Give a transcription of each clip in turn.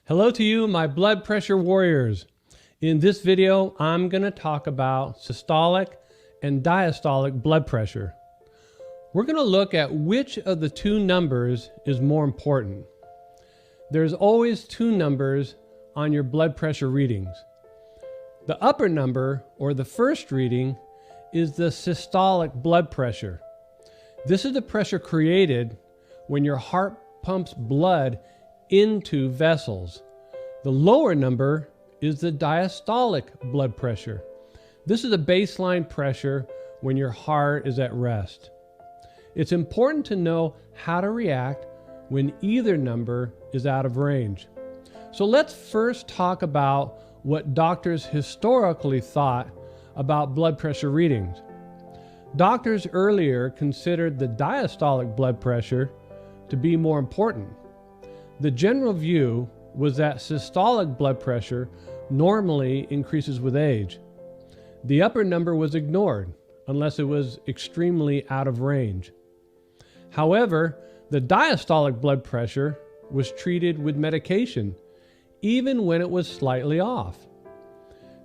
Hello to you, my blood pressure warriors. In this video, I'm going to talk about systolic and diastolic blood pressure. We're going to look at which of the two numbers is more important. There's always two numbers on your blood pressure readings. The upper number, or the first reading, is the systolic blood pressure. This is the pressure created when your heart pumps blood into vessels. The lower number is the diastolic blood pressure. This is a baseline pressure when your heart is at rest. It's important to know how to react when either number is out of range. So let's first talk about what doctors historically thought about blood pressure readings. Doctors earlier considered the diastolic blood pressure to be more important. The general view was that systolic blood pressure normally increases with age. The upper number was ignored unless it was extremely out of range. However, the diastolic blood pressure was treated with medication, even when it was slightly off.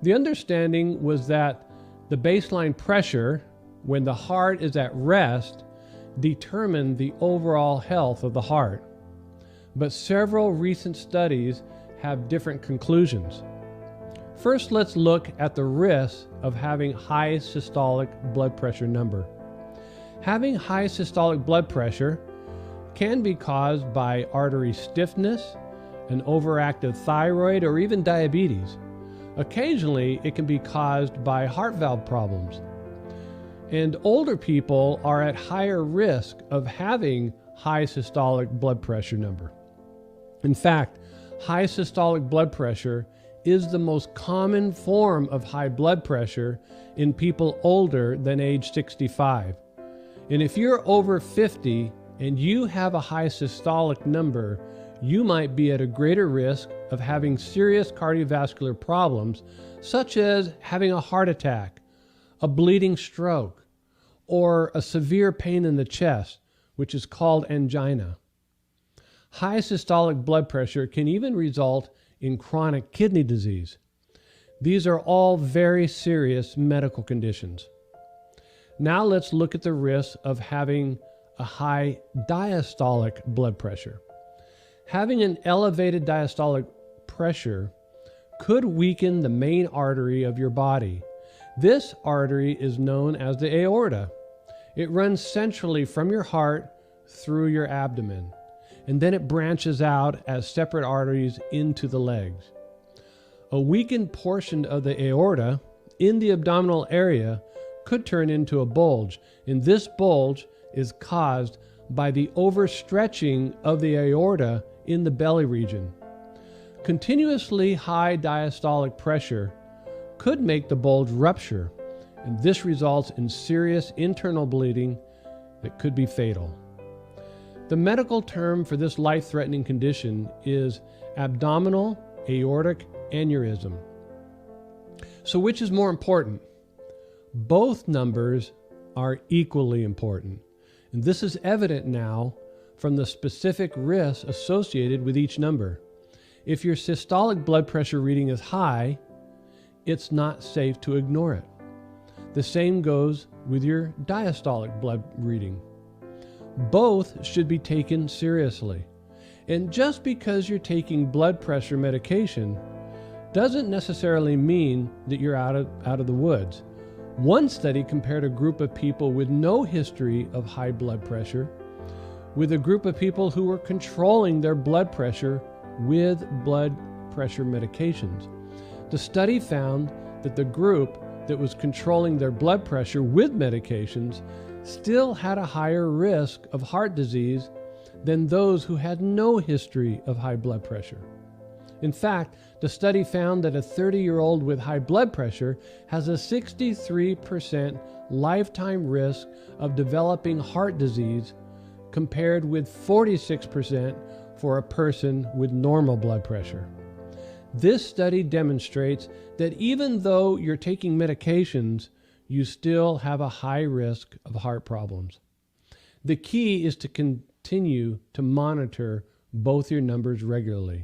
The understanding was that the baseline pressure, when the heart is at rest, determined the overall health of the heart. But several recent studies have different conclusions. First, let's look at the risks of having high systolic blood pressure number. Having high systolic blood pressure can be caused by artery stiffness, an overactive thyroid, or even diabetes. Occasionally, it can be caused by heart valve problems. And older people are at higher risk of having high systolic blood pressure number. In fact, high systolic blood pressure is the most common form of high blood pressure in people older than age 65. And if you're over 50 and you have a high systolic number, you might be at a greater risk of having serious cardiovascular problems, such as having a heart attack, a bleeding stroke, or a severe pain in the chest, which is called angina. High systolic blood pressure can even result in chronic kidney disease. These are all very serious medical conditions. Now let's look at the risks of having a high diastolic blood pressure. Having an elevated diastolic pressure could weaken the main artery of your body. This artery is known as the aorta. It runs centrally from your heart through your abdomen, and then it branches out as separate arteries into the legs. A weakened portion of the aorta in the abdominal area could turn into a bulge, and this bulge is caused by the overstretching of the aorta in the belly region. Continuously high diastolic pressure could make the bulge rupture, and this results in serious internal bleeding that could be fatal. The medical term for this life-threatening condition is abdominal aortic aneurysm. So which is more important? Both numbers are equally important, and this is evident now from the specific risks associated with each number. If your systolic blood pressure reading is high, it's not safe to ignore it. The same goes with your diastolic blood reading. Both should be taken seriously. And just because you're taking blood pressure medication doesn't necessarily mean that you're out of the woods. One study compared a group of people with no history of high blood pressure with a group of people who were controlling their blood pressure with blood pressure medications. The study found that the group that was controlling their blood pressure with medications still had a higher risk of heart disease than those who had no history of high blood pressure. In fact, the study found that a 30-year-old with high blood pressure has a 63% lifetime risk of developing heart disease compared with 46% for a person with normal blood pressure. This study demonstrates that even though you're taking medications, you still have a high risk of heart problems. The key is to continue to monitor both your numbers regularly.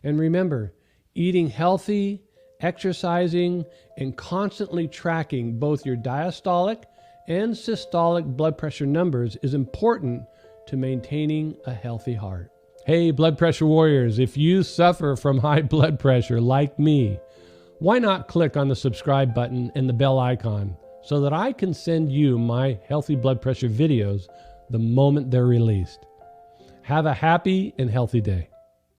And remember, eating healthy, exercising, and constantly tracking both your diastolic and systolic blood pressure numbers is important to maintaining a healthy heart. Hey, blood pressure warriors, if you suffer from high blood pressure like me, why not click on the subscribe button and the bell icon so that I can send you my healthy blood pressure videos the moment they're released. Have a happy and healthy day.